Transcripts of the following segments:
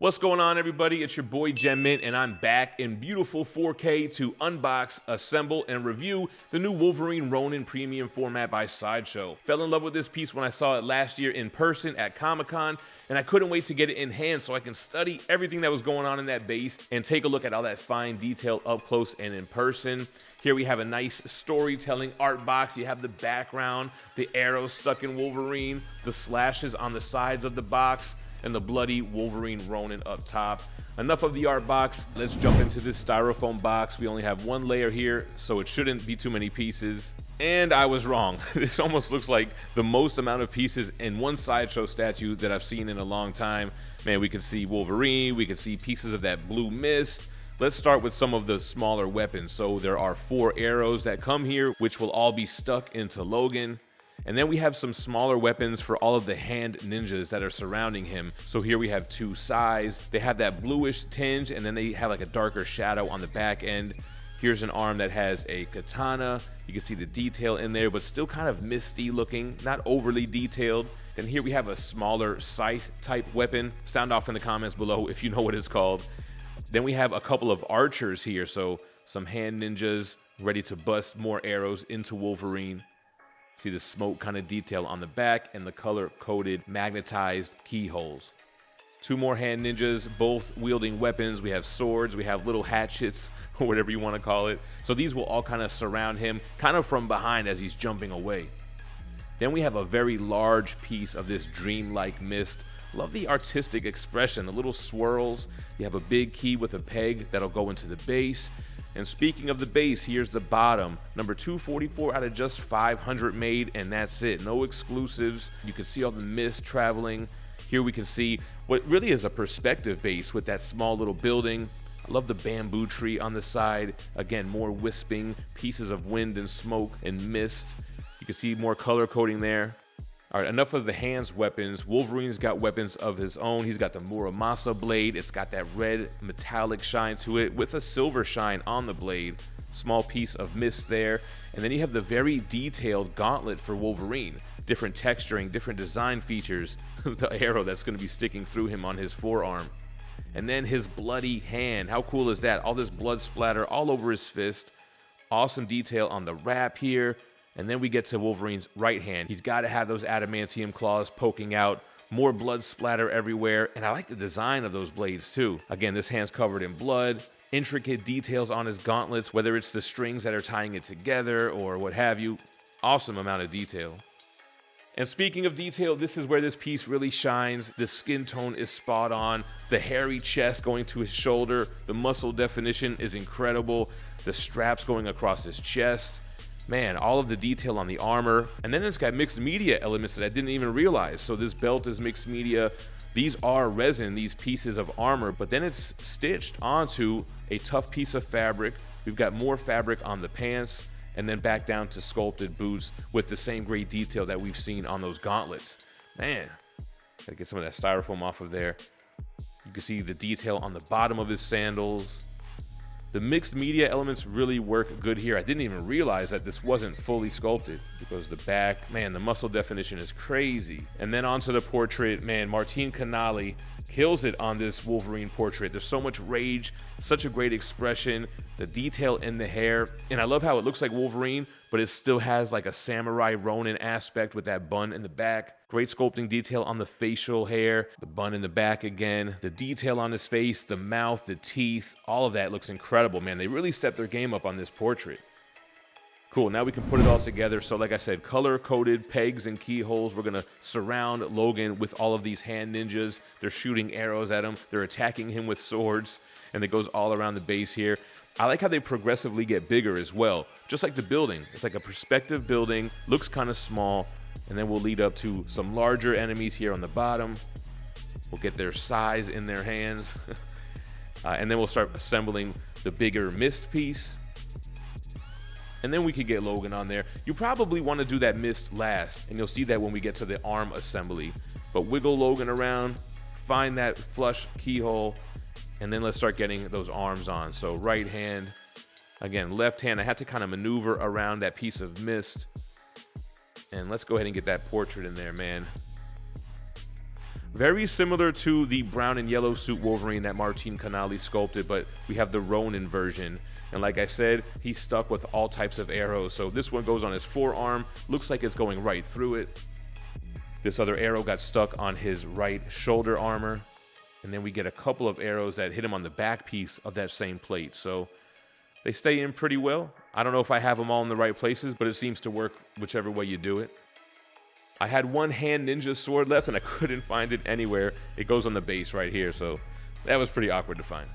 What's going on, everybody? It's your boy GemMint, and I'm back in beautiful 4K to unbox, assemble, and review the new Wolverine Ronin Premium Format by Sideshow. Fell in love with this piece when I saw it last year in person at Comic-Con, and I couldn't wait to get it in hand so I can study everything that was going on in that base and take a look at all that fine detail up close and in person. Here we have a nice storytelling art box. You have the background, the arrows stuck in Wolverine, the slashes on the sides of the box, and the bloody Wolverine Ronin up top. Enough of the art box. Let's jump into this styrofoam box. We only have one layer here, so it shouldn't be too many pieces. And I was wrong. This almost looks like the most amount of pieces in one Sideshow statue that I've seen in a long time. Man, we can see Wolverine, we can see pieces of that blue mist. Let's start with some of the smaller weapons. So there are 4 arrows that come here, which will all be stuck into Logan. And then we have some smaller weapons for all of the hand ninjas that are surrounding him. So here we have 2 size. They have that bluish tinge, and then they have like a darker shadow on the back end. Here's an arm that has a katana. You can see the detail in there, but still kind of misty looking, not overly detailed. Then here we have a smaller scythe type weapon. Sound off in the comments below if you know what it's called. Then we have a couple of archers here. So some hand ninjas ready to bust more arrows into Wolverine. See the smoke kind of detail on the back and the color-coded magnetized keyholes. 2 more hand ninjas, both wielding weapons. We have swords, we have little hatchets, or whatever you want to call it. So these will all kind of surround him, kind of from behind as he's jumping away. Then we have a very large piece of this dreamlike mist. Love the artistic expression, the little swirls. You have a big key with a peg that'll go into the base. And speaking of the base, here's the bottom. Number 244 out of just 500 made, and that's it. No exclusives. You can see all the mist traveling. Here we can see what really is a perspective base with that small little building. I love the bamboo tree on the side. Again, more wisping pieces of wind and smoke and mist. You can see more color coding there. All right, enough of the hands weapons. Wolverine's got weapons of his own. He's got the Muramasa blade. It's got that red metallic shine to it with a silver shine on the blade. Small piece of mist there. And then you have the very detailed gauntlet for Wolverine. Different texturing, different design features. The arrow that's going to be sticking through him on his forearm. And then his bloody hand. How cool is that? All this blood splatter all over his fist. Awesome detail on the wrap here. And then we get to Wolverine's right hand. He's got to have those adamantium claws poking out, more blood splatter everywhere, and I like the design of those blades too. Again, this hand's covered in blood, intricate details on his gauntlets, whether it's the strings that are tying it together or what have you. Awesome amount of detail. And speaking of detail, this is where this piece really shines. The skin tone is spot on. The hairy chest going to his shoulder. The muscle definition is incredible. The straps going across his chest. Man, all of the detail on the armor. And then it's got mixed media elements that I didn't even realize. So this belt is mixed media. These are resin, these pieces of armor, but then it's stitched onto a tough piece of fabric. We've got more fabric on the pants, and then back down to sculpted boots with the same great detail that we've seen on those gauntlets. Man, gotta get some of that styrofoam off of there. You can see the detail on the bottom of his sandals. The mixed media elements really work good here. I didn't even realize that this wasn't fully sculpted because the back, man, the muscle definition is crazy. And then onto the portrait, man, Martin Canali kills it on this Wolverine portrait. There's so much rage, such a great expression, the detail in the hair. And I love how it looks like Wolverine, but it still has like a samurai Ronin aspect with that bun in the back. Great sculpting detail on the facial hair, the bun in the back again, the detail on his face, the mouth, the teeth, all of that looks incredible, man. They really stepped their game up on this portrait. Cool, now we can put it all together. So like I said, color-coded pegs and keyholes. We're gonna surround Logan with all of these hand ninjas. They're shooting arrows at him. They're attacking him with swords, and it goes all around the base here. I like how they progressively get bigger as well. Just like the building. It's like a perspective building, looks kind of small, and then we'll lead up to some larger enemies here on the bottom. We'll get their size in their hands. And then we'll start assembling the bigger mist piece. And then we can get Logan on there. You probably want to do that mist last, and you'll see that when we get to the arm assembly. But wiggle Logan around, find that flush keyhole, and then let's start getting those arms on. So right hand, again, left hand. I had to kind of maneuver around that piece of mist. And let's go ahead and get that portrait in there, man. Very similar to the brown and yellow suit Wolverine that Martin Canali sculpted, but we have the Ronin version. And like I said, he's stuck with all types of arrows. So this one goes on his forearm, looks like it's going right through it. This other arrow got stuck on his right shoulder armor. And then we get a couple of arrows that hit him on the back piece of that same plate. So they stay in pretty well. I don't know if I have them all in the right places, but it seems to work whichever way you do it. I had one hand ninja sword left and I couldn't find it anywhere. It goes on the base right here, so that was pretty awkward to find.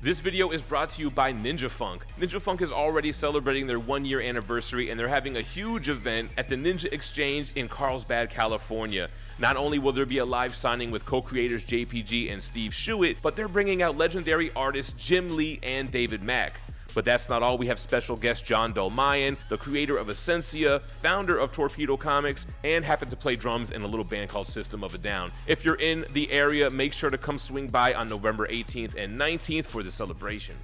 This video is brought to you by Ninja Funk. Ninja Funk is already celebrating their 1-year anniversary and they're having a huge event at the Ninja Exchange in Carlsbad, California. Not only will there be a live signing with co-creators JPG and Steve Schuett, but they're bringing out legendary artists Jim Lee and David Mack. But that's not all. We have special guest John Dolmayan, the creator of Essentia, founder of Torpedo Comics, and happened to play drums in a little band called System of a Down. If you're in the area, make sure to come swing by on November 18th and 19th for the celebration.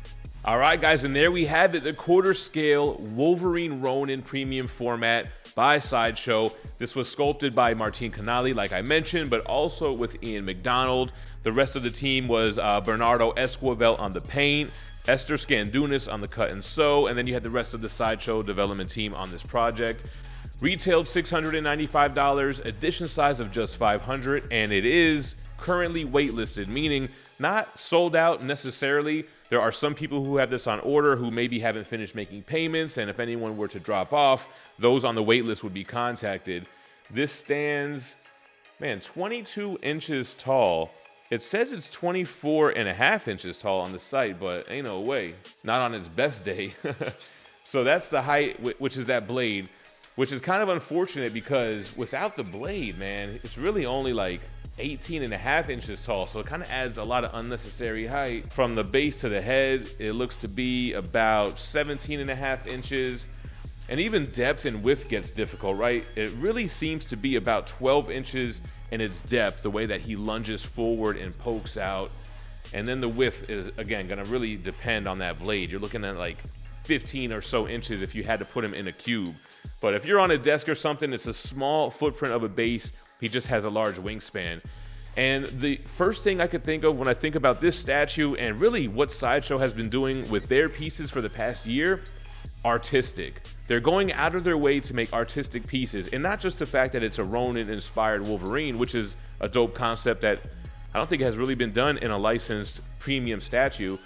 All right, guys, and there we have it, the quarter scale Wolverine Ronin Premium Format by Sideshow. This was sculpted by Martin Canali, like I mentioned, but also with Ian McDonald. The rest of the team was Bernardo Esquivel on the paint, Esther Scandunas on the cut and sew, and then you had the rest of the Sideshow development team on this project. Retailed $695, edition size of just 500, and it is currently waitlisted, meaning not sold out necessarily. There are some people who have this on order who maybe haven't finished making payments, and if anyone were to drop off, those on the wait list would be contacted. This stands, man, 22 inches tall. It says it's 24.5 inches tall on the site, but ain't no way. Not on its best day. So that's the height, which is that blade, which is kind of unfortunate because without the blade, man, it's really only like 18.5 inches tall. So it kind of adds a lot of unnecessary height. From the base to the head, it looks to be about 17.5 inches. And even depth and width gets difficult, right? It really seems to be about 12 inches in its depth, the way that he lunges forward and pokes out. And then the width is, again, gonna really depend on that blade. You're looking at like 15 or so inches if you had to put him in a cube. But if you're on a desk or something, it's a small footprint of a base. He just has a large wingspan. And the first thing I could think of when I think about this statue and really what Sideshow has been doing with their pieces for the past year, artistic. They're going out of their way to make artistic pieces, and not just the fact that it's a Ronin-inspired Wolverine, which is a dope concept that I don't think has really been done in a licensed premium statue,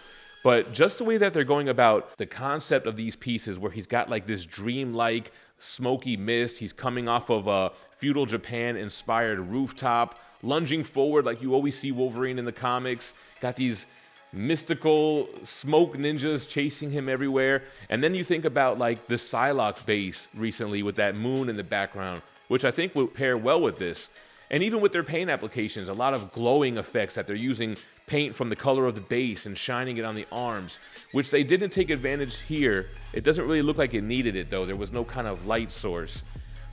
but just the way that they're going about the concept of these pieces where he's got like this dreamlike smoky mist, he's coming off of a feudal Japan-inspired rooftop, lunging forward like you always see Wolverine in the comics, got these mystical smoke ninjas chasing him everywhere. And then you think about like the Psylocke base recently with that moon in the background, which I think will pair well with this. And even with their paint applications, a lot of glowing effects that they're using paint from the color of the base and shining it on the arms, which they didn't take advantage here. It doesn't really look like it needed it though. There was no kind of light source.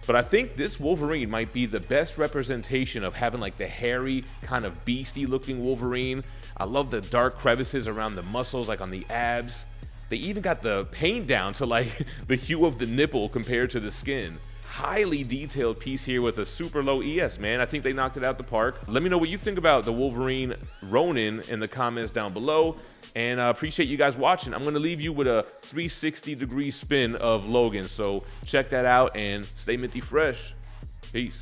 But I think this Wolverine might be the best representation of having like the hairy, kind of beastie looking Wolverine. I love the dark crevices around the muscles, like on the abs. They even got the paint down to like the hue of the nipple compared to the skin. Highly detailed piece here with a super low ES, man. I think they knocked it out the park. Let me know what you think about the Wolverine Ronin in the comments down below. And I appreciate you guys watching. I'm going to leave you with a 360-degree spin of Logan. So check that out and stay minty fresh. Peace.